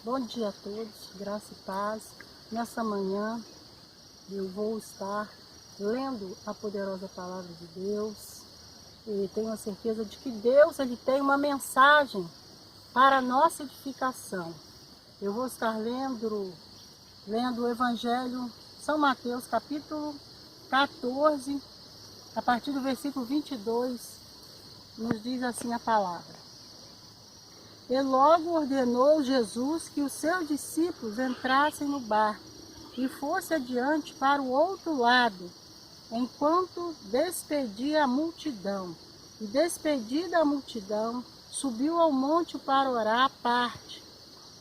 Bom dia a todos, graça e paz. Nessa manhã eu vou estar lendo a poderosa palavra de Deus e tenho a certeza de que Deus ele tem uma mensagem para a nossa edificação. Eu vou estar lendo o Evangelho São Mateus, capítulo 14, a partir do versículo 22, nos diz assim a palavra. E logo ordenou Jesus que os seus discípulos entrassem no barco e fosse adiante para o outro lado, enquanto despedia a multidão. E despedida a multidão, subiu ao monte para orar à parte.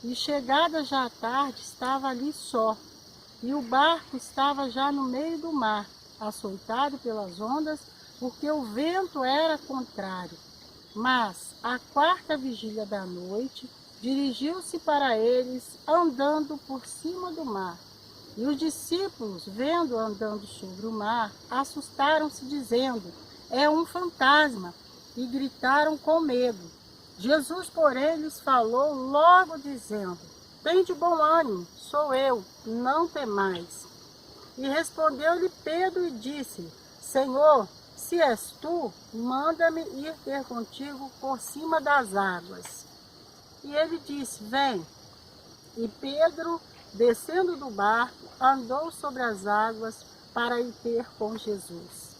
E chegada já a tarde, estava ali só. E o barco estava já no meio do mar, açoitado pelas ondas, porque o vento era contrário. Mas, à quarta vigília da noite, dirigiu-se para eles, andando por cima do mar. E os discípulos, vendo andando sobre o mar, assustaram-se, dizendo: é um fantasma, e gritaram com medo. Jesus, porém, lhes falou logo, dizendo: tende bom ânimo, sou eu, não temais. E respondeu-lhe Pedro e disse: Senhor, se és tu, manda-me ir ter contigo por cima das águas. E ele disse: vem. E Pedro, descendo do barco, andou sobre as águas para ir ter com Jesus.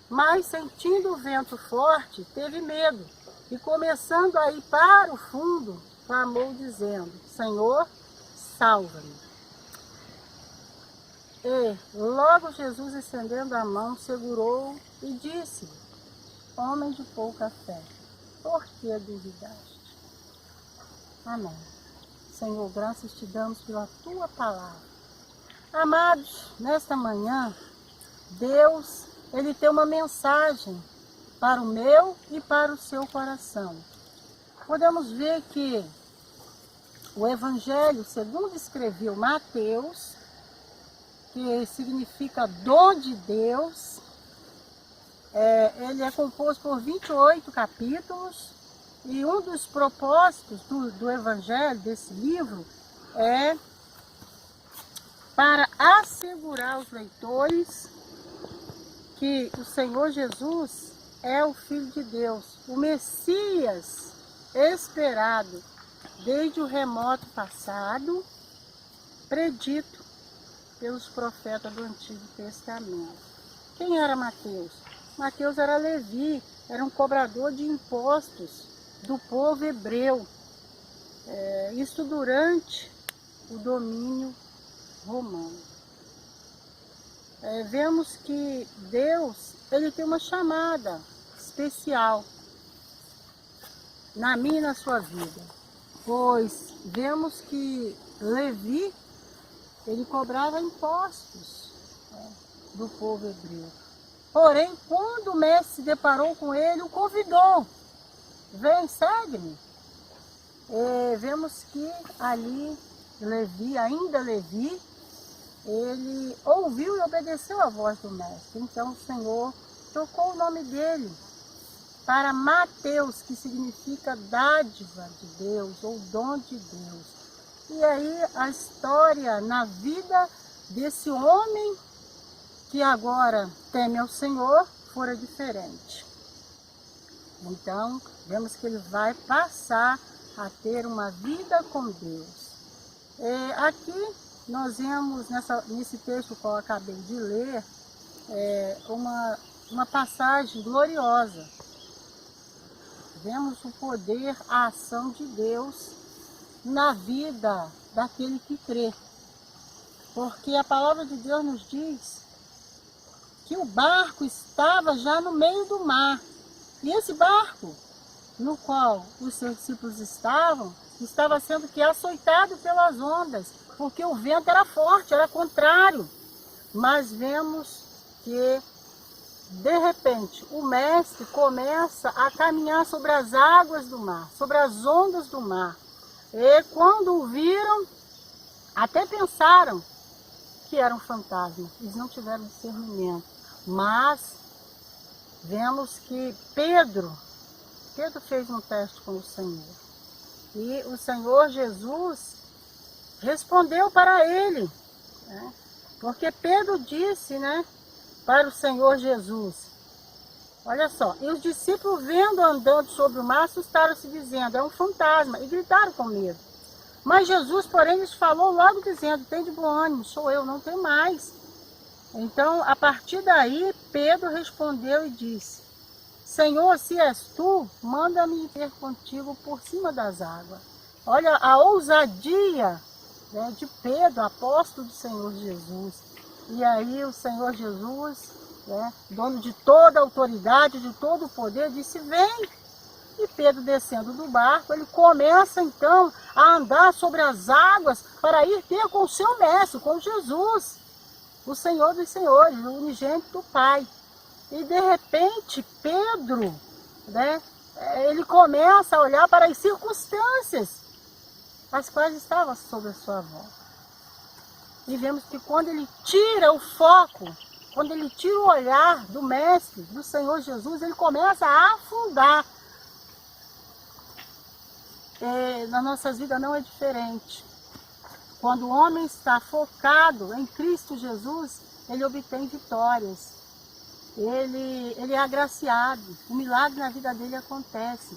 Mas, sentindo o vento forte, teve medo, e começando a ir para o fundo, clamou dizendo: Senhor, salva-me. E logo Jesus, estendendo a mão, segurou-o e disse: homem de pouca fé, por que duvidaste? Amém. Senhor, graças te damos pela tua palavra. Amados, nesta manhã, Deus, ele tem uma mensagem para o meu e para o seu coração. Podemos ver que o Evangelho, segundo escreveu Mateus, que significa dom de Deus, ele é composto por 28 capítulos, e um dos propósitos do Evangelho, desse livro, é para assegurar os leitores que o Senhor Jesus é o Filho de Deus, o Messias esperado desde o remoto passado, predito pelos profetas do Antigo Testamento. Quem era Mateus? Mateus era Levi, era um cobrador de impostos do povo hebreu. Isso durante o domínio romano. Vemos que Deus, ele tem uma chamada especial na minha e na sua vida, pois vemos que Levi, ele cobrava impostos do povo hebreu. Porém, quando o mestre se deparou com ele, o convidou: vem, segue-me. Vemos que ali Levi, ainda Levi, ele ouviu e obedeceu a voz do mestre. Então o Senhor trocou o nome dele para Mateus, que significa dádiva de Deus ou dom de Deus. E aí a história na vida desse homem que agora teme ao Senhor fora diferente. Então, vemos que ele vai passar a ter uma vida com Deus. Aqui nós vemos, nesse texto que eu acabei de ler, uma passagem gloriosa. Vemos o poder, a ação de Deus na vida daquele que crê. Porque a palavra de Deus nos diz que o barco estava já no meio do mar. E esse barco, no qual os seus discípulos estava sendo açoitado pelas ondas, porque o vento era forte, era contrário. Mas vemos que, de repente, o mestre começa a caminhar sobre as águas do mar, sobre as ondas do mar. E quando o viram, até pensaram que era um fantasma. Eles não tiveram discernimento. Mas vemos que Pedro fez um teste com o Senhor. E o Senhor Jesus, respondeu para ele, né? Porque Pedro disse, né, para o Senhor Jesus, olha só, e os discípulos vendo andando sobre o mar assustaram-se dizendo, é um fantasma, e gritaram com medo. Mas Jesus, porém, lhes falou logo dizendo, tem de bom ânimo, sou eu, não tem mais. Então, a partir daí, Pedro respondeu e disse, Senhor, se és tu, manda-me ir contigo por cima das águas. Olha a ousadia, né, de Pedro, apóstolo do Senhor Jesus. E aí o Senhor Jesus, né, dono de toda a autoridade, de todo o poder, disse, vem. E Pedro, descendo do barco, ele começa então a andar sobre as águas para ir ter com o seu mestre, com Jesus, o Senhor dos Senhores, o unigênito do Pai. E de repente Pedro, né, ele começa a olhar para as circunstâncias as quais estavam sobre a sua volta. E vemos que quando ele tira o foco, quando ele tira o olhar do mestre, do Senhor Jesus, ele começa a afundar. Nas nossas vidas não é diferente. Quando o homem está focado em Cristo Jesus, ele obtém vitórias. Ele é agraciado, o milagre na vida dele acontece.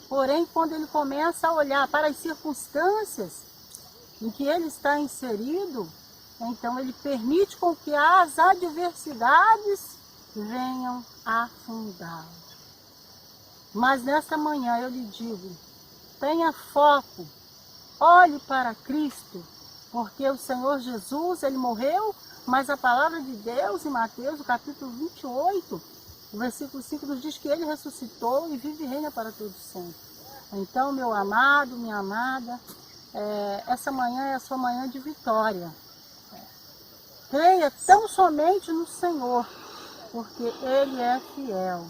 Porém, quando ele começa a olhar para as circunstâncias em que ele está inserido, então ele permite com que as adversidades venham afundá-lo. Mas nesta manhã eu lhe digo, tenha foco, olhe para Cristo, porque o Senhor Jesus, ele morreu, mas a palavra de Deus em Mateus, no capítulo 28, o versículo 5 nos diz que ele ressuscitou e vive e reina para todos sempre. Então, meu amado, minha amada, essa manhã é a sua manhã de vitória. Creia tão somente no Senhor, porque Ele é fiel.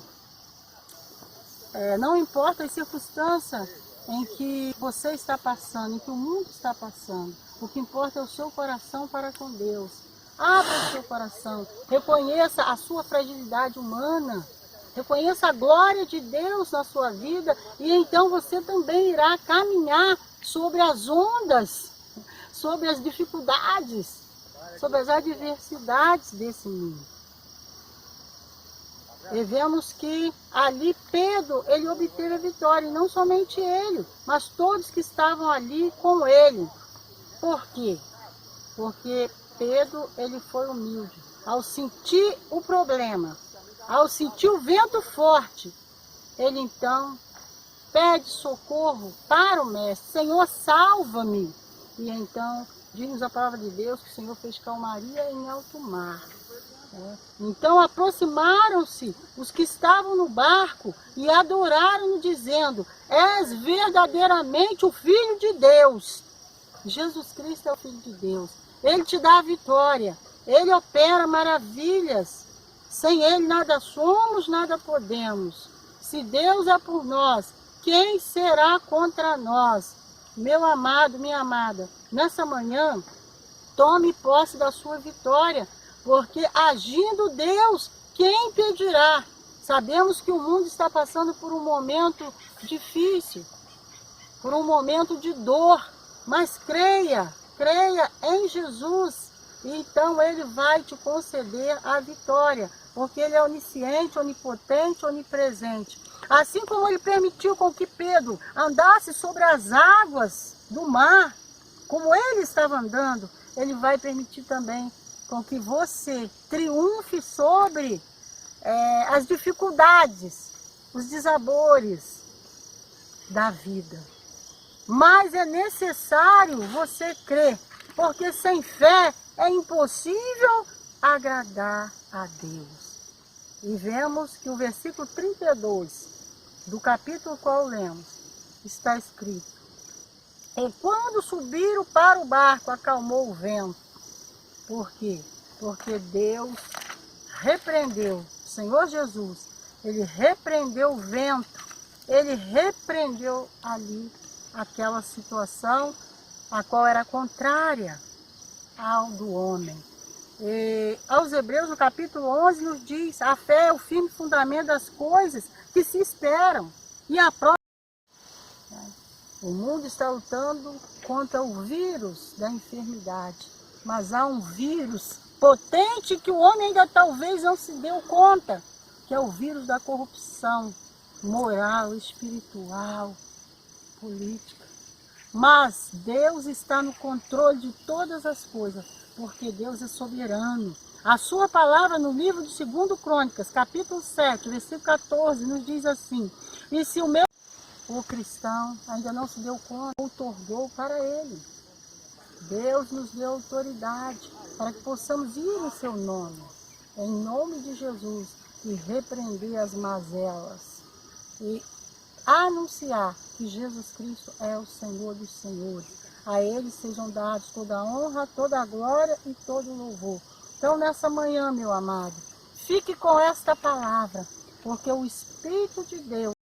Não importa as circunstâncias em que você está passando, em que o mundo está passando, o que importa é o seu coração para com Deus. Abra o seu coração, reconheça a sua fragilidade humana, reconheça a glória de Deus na sua vida e então você também irá caminhar sobre as ondas, sobre as dificuldades, sobre as adversidades desse mundo. E vemos que ali Pedro, ele obteve a vitória, e não somente ele, mas todos que estavam ali com ele. Por quê? Porque Pedro, ele foi humilde. Ao sentir o problema, ao sentir o vento forte, ele então pede socorro para o mestre. Senhor, salva-me. E então, diz-nos a palavra de Deus que o Senhor fez calmaria em alto mar. Então aproximaram-se os que estavam no barco e adoraram-no, dizendo, és verdadeiramente o Filho de Deus. Jesus Cristo é o Filho de Deus. Ele te dá a vitória. Ele opera maravilhas. Sem Ele nada somos, nada podemos. Se Deus é por nós, quem será contra nós? Meu amado, minha amada, nessa manhã, tome posse da sua vitória, porque agindo Deus, quem impedirá? Sabemos que o mundo está passando por um momento difícil, por um momento de dor, mas creia em Jesus, e então Ele vai te conceder a vitória, porque Ele é onisciente, onipotente, onipresente. Assim como Ele permitiu com que Pedro andasse sobre as águas do mar, como ele estava andando, Ele vai permitir também com que você triunfe sobre as dificuldades, os desabores da vida. Mas é necessário você crer, porque sem fé é impossível agradar a Deus. E vemos que o versículo 32 do capítulo qual lemos, está escrito, e quando subiram para o barco, acalmou o vento. Por quê? Porque Deus repreendeu, o Senhor Jesus, Ele repreendeu o vento, Ele repreendeu ali aquela situação a qual era contrária ao do homem. E aos Hebreus, no capítulo 11, nos diz, a fé é o firme fundamento das coisas que se esperam, e a prova. O mundo está lutando contra o vírus da enfermidade, mas há um vírus potente que o homem ainda talvez não se deu conta, que é o vírus da corrupção moral, espiritual, política. Mas Deus está no controle de todas as coisas, porque Deus é soberano. A sua palavra no livro de 2 Crônicas, capítulo 7, versículo 14, nos diz assim: e se o cristão ainda não se deu conta, outorgou para ele. Deus nos deu autoridade para que possamos ir em seu nome, em nome de Jesus, e repreender as mazelas e anunciar que Jesus Cristo é o Senhor dos senhores. A Ele sejam dados toda a honra, toda a glória e todo o louvor. Então, nessa manhã, meu amado, fique com esta palavra, porque o Espírito de Deus